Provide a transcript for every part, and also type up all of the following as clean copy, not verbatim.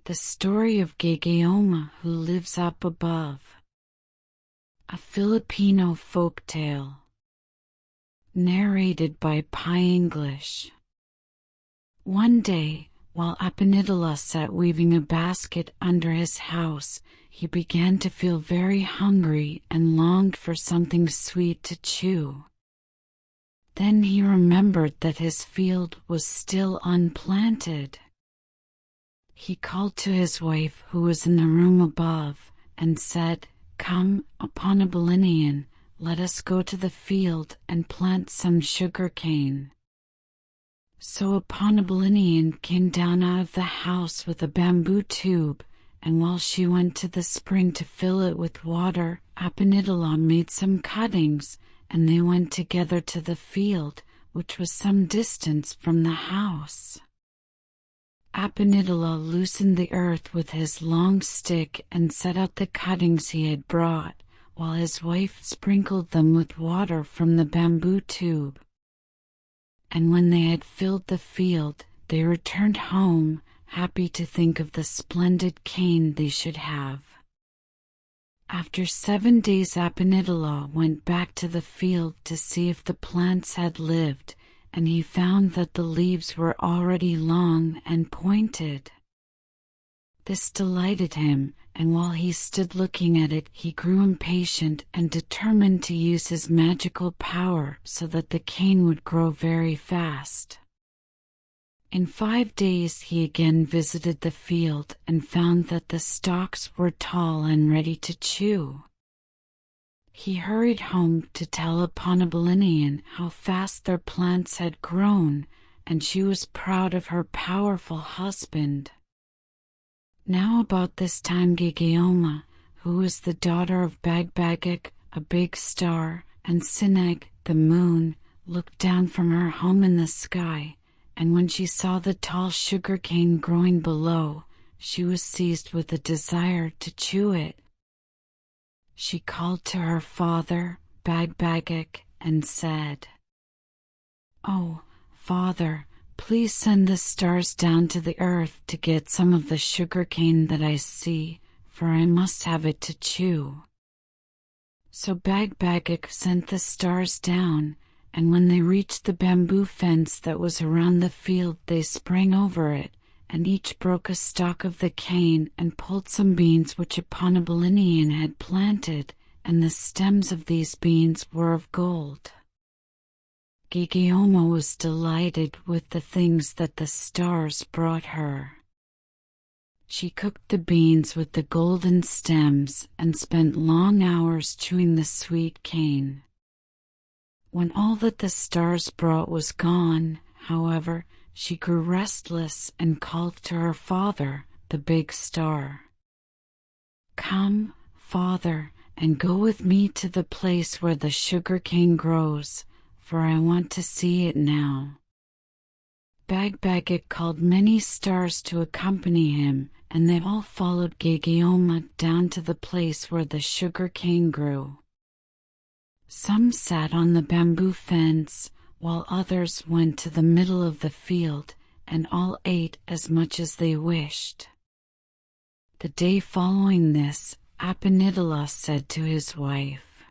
The story of Gaygayoma who lives up above. A Filipino folktale. Narrated by PiEnglish. One day, while Apanidala sat weaving a basket under his house, he began to feel very hungry and longed for something sweet to chew. Then he remembered that his field was still unplanted. He called to his wife, who was in the room above, and said, "Come, Apanidala, let us go to the field and plant some sugarcane." So Apanidala came down out of the house with a bamboo tube, and while she went to the spring to fill it with water, Apanidala made some cuttings, and they went together to the field, which was some distance from the house. Apanidala loosened the earth with his long stick and set out the cuttings he had brought, while his wife sprinkled them with water from the bamboo tube. And when they had filled the field, they returned home, happy to think of the splendid cane they should have. After 7 days, Apanidala went back to the field to see if the plants had lived, and he found that the leaves were already long and pointed. This delighted him, and while he stood looking at it, he grew impatient and determined to use his magical power so that the cane would grow very fast. In 5 days he again visited the field and found that the stalks were tall and ready to chew. He hurried home to tell Apanidala how fast their plants had grown, and she was proud of her powerful husband. Now about this time Gaygayoma, who was the daughter of Bagbagik, a big star, and Sinag, the moon, looked down from her home in the sky, and when she saw the tall sugarcane growing below, she was seized with a desire to chew it. She called to her father, Bagbagik, and said, "Oh, father, please send the stars down to the earth to get some of the sugarcane that I see, for I must have it to chew." So Bagbagik sent the stars down, and when they reached the bamboo fence that was around the field, they sprang over it, and each broke a stalk of the cane and pulled some beans which Apanidala had planted, and the stems of these beans were of gold. Gaygayoma was delighted with the things that the stars brought her. She cooked the beans with the golden stems and spent long hours chewing the sweet cane. When all that the stars brought was gone, however, she grew restless and called to her father, the big star. "Come, father, and go with me to the place where the sugarcane grows, for I want to see it now." Bagbagik called many stars to accompany him, and they all followed Gaygayoma down to the place where the sugarcane grew. Some sat on the bamboo fence, while others went to the middle of the field, and all ate as much as they wished. The day following this, Apanidala said to his wife,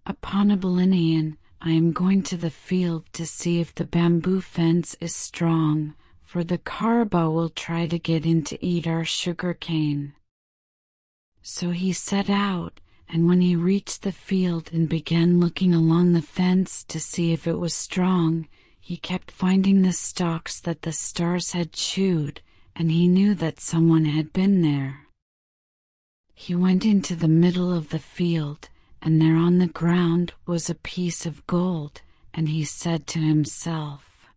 "Apanidala, I am going to the field to see if the bamboo fence is strong, for the carabao will try to get in to eat our sugarcane." So he set out, and when he reached the field and began looking along the fence to see if it was strong, he kept finding the stalks that the stars had chewed, and he knew that someone had been there. He went into the middle of the field, and there on the ground was a piece of gold, and he said to himself,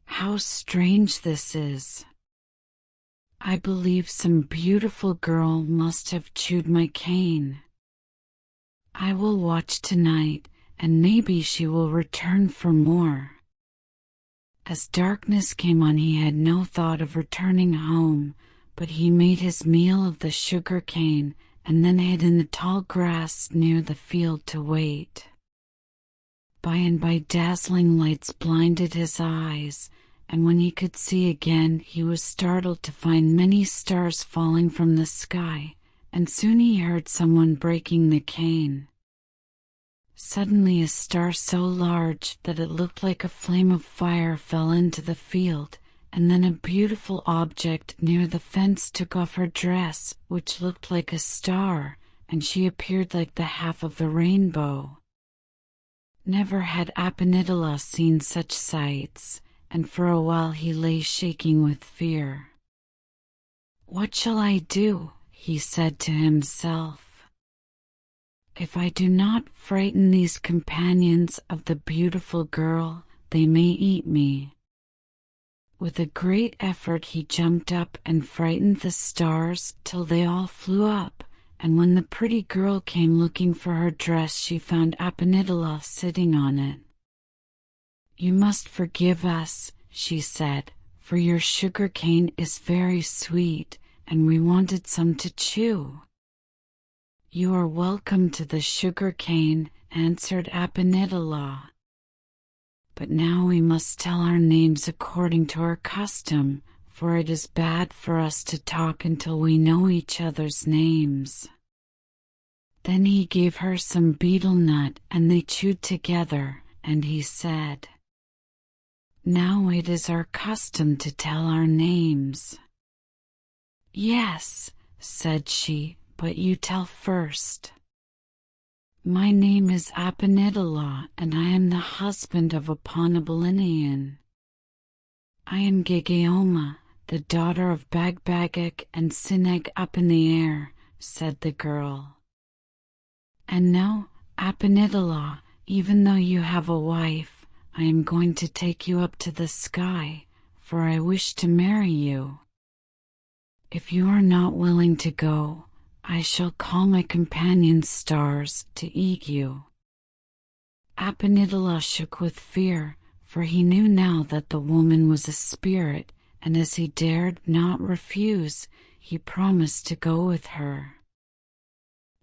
"How strange this is! I believe some beautiful girl must have chewed my cane. I will watch tonight, and maybe she will return for more." As darkness came on, he had no thought of returning home, but he made his meal of the sugarcane and then hid in the tall grass near the field to wait. By and by dazzling lights blinded his eyes, and when he could see again, he was startled to find many stars falling from the sky, and soon he heard someone breaking the cane. Suddenly a star so large that it looked like a flame of fire fell into the field, and then a beautiful object near the fence took off her dress, which looked like a star, and she appeared like the half of the rainbow. Never had Apenitala seen such sights, and for a while he lay shaking with fear. "What shall I do?" he said to himself. "If I do not frighten these companions of the beautiful girl, they may eat me." With a great effort he jumped up and frightened the stars till they all flew up, and when the pretty girl came looking for her dress, she found Apenitala sitting on it. "You must forgive us," she said, "for your sugar cane is very sweet, and we wanted some to chew." "You are welcome to the sugar cane," answered Apenitala. "But now we must tell our names according to our custom, for it is bad for us to talk until we know each other's names." Then he gave her some betel nut, and they chewed together, and he said, "Now it is our custom to tell our names." "Yes," said she, "but you tell first." "My name is Apenitala, and I am the husband of a Ponabalinian." "I am Gaygayoma, the daughter of Bagbagak and Sineg up in the air," said the girl. "And now, Apenitala, even though you have a wife, I am going to take you up to the sky, for I wish to marry you. If you are not willing to go, I shall call my companions stars to eat you." Apenitala shook with fear, for he knew now that the woman was a spirit, and as he dared not refuse, he promised to go with her.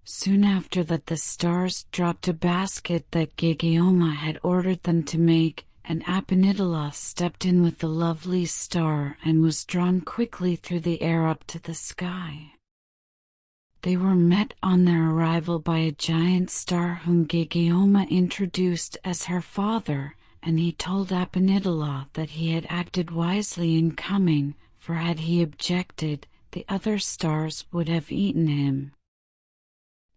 Soon after that the stars dropped a basket that Gaygayoma had ordered them to make, and Apenitala stepped in with the lovely star and was drawn quickly through the air up to the sky. They were met on their arrival by a giant star whom Gaygayoma introduced as her father, and he told Apenitala that he had acted wisely in coming, for had he objected, the other stars would have eaten him.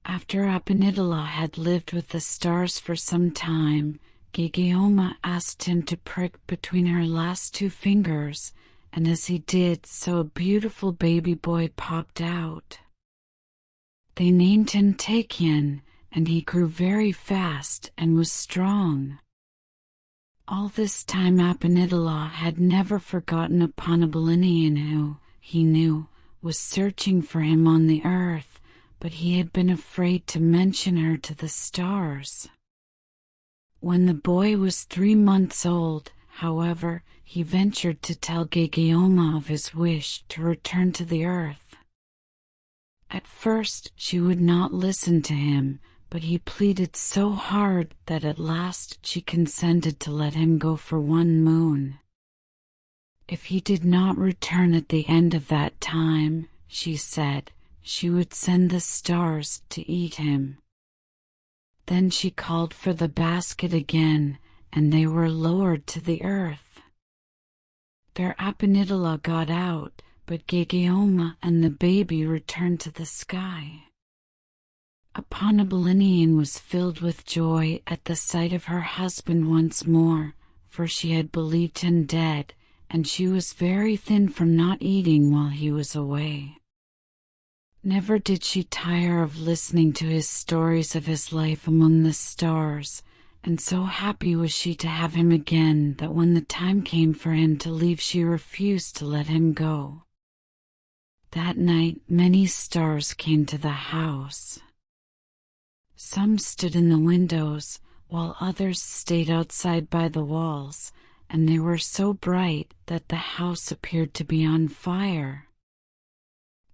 After Apenitala had lived with the stars for some time, Gaygayoma asked him to prick between her last two fingers, and as he did so a beautiful baby boy popped out. They named him Takian, and he grew very fast and was strong. All this time Apenitala had never forgotten a Ponabalinian who, he knew, was searching for him on the earth, but he had been afraid to mention her to the stars. When the boy was 3 months old, however, he ventured to tell Gaygayoma of his wish to return to the earth. At first she would not listen to him, but he pleaded so hard that at last she consented to let him go for 1 moon. If he did not return at the end of that time, she said, she would send the stars to eat him. Then she called for the basket again, and they were lowered to the earth. Their Apenitala got out, but Gaygayoma and the baby returned to the sky. A Ponabalinian was filled with joy at the sight of her husband once more, for she had believed him dead, and she was very thin from not eating while he was away. Never did she tire of listening to his stories of his life among the stars, and so happy was she to have him again that when the time came for him to leave she refused to let him go. That night many stars came to the house. Some stood in the windows, while others stayed outside by the walls, and they were so bright that the house appeared to be on fire.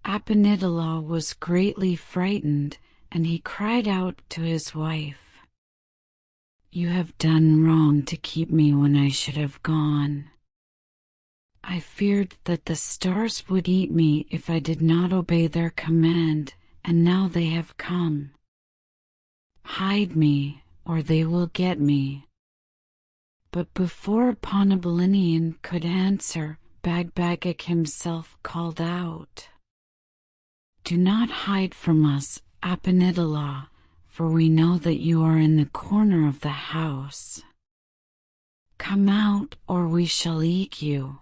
Apenitala was greatly frightened, and he cried out to his wife, "You have done wrong to keep me when I should have gone." I feared that the stars would eat me if I did not obey their command, and now they have come. Hide me, or they will get me." But before Ponabulinian could answer, Bagbagik himself called out, "Do not hide from us, Apanidala, for we know that you are in the corner of the house. Come out, or we shall eat you."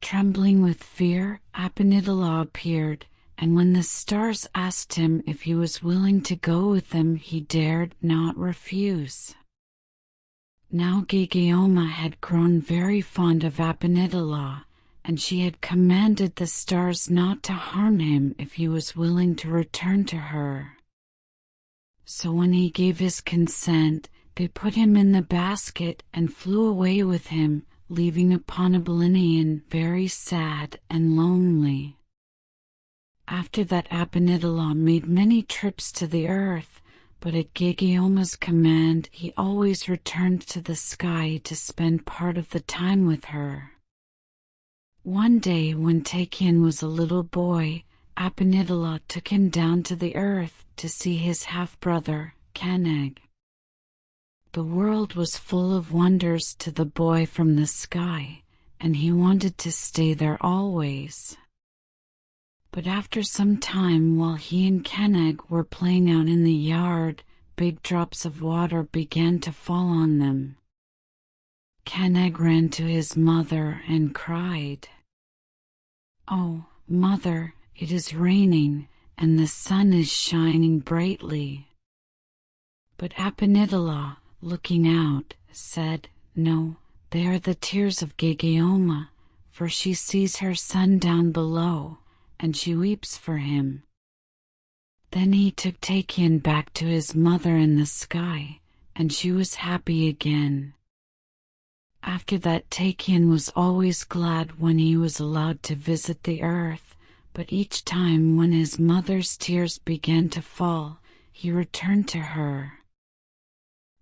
Trembling with fear, Apanidala appeared, and when the stars asked him if he was willing to go with them, he dared not refuse. Now Gaygayoma had grown very fond of Apanidala, and she had commanded the stars not to harm him if he was willing to return to her. So when he gave his consent, they put him in the basket and flew away with him, leaving Ponabulinian very sad and lonely. After that, Apanidala made many trips to the earth, but at Gaygayoma's command he always returned to the sky to spend part of the time with her. One day when Takian was a little boy, Apanidala took him down to the earth to see his half-brother, Kanag. The world was full of wonders to the boy from the sky, and he wanted to stay there always. But after some time, while he and Kanag were playing out in the yard, big drops of water began to fall on them. Kanag ran to his mother and cried, "Oh, mother, it is raining, and the sun is shining brightly." But Apanidala, looking out, said, "No, they are the tears of Gaygayoma, for she sees her son down below, and she weeps for him." Then he took Takian back to his mother in the sky, and she was happy again. After that, Takian was always glad when he was allowed to visit the earth, but each time when his mother's tears began to fall, he returned to her.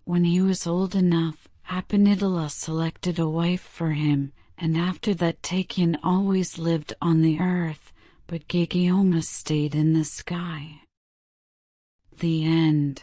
When he was old enough, Apanidala selected a wife for him, and after that Takian always lived on the earth, but Gaygayoma stayed in the sky. The end.